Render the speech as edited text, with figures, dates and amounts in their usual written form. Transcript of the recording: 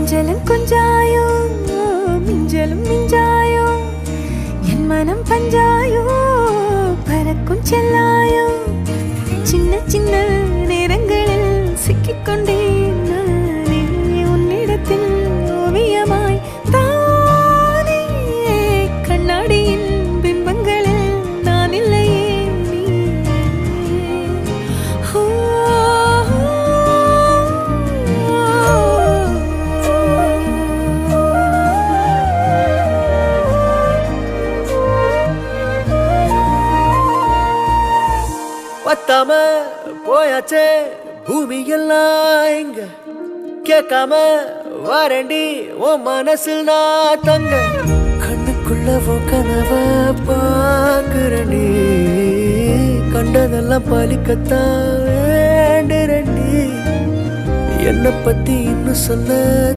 கொஞ்சலும் கொஞ்சாயோ மிஞ்சலும் மிஞ்சாயோ என் மனம் பஞ்சாயோ பறக்கும் செல்லாயோ சின்ன சின்ன நேரங்களில் சிக்கிக்கொண்டேன் நானே உன்னிடத்தில் ஓவியமாய் தானே கண்ணாடியின் பிம்பங்களில் நான் இல்லையே நீ பத்தாம போயாச்சே பூமி எல்லாம் இங்க கேட்காம வாரண்டி உன் மனசில் நான் தங்க கண்ணுக்குள்ள கனவ பாக்குறண்டி கண்டதெல்லாம் பலிக்கத்தான் வேண்டுறண்டி என்னை பத்தி இன்னும் சொல்ல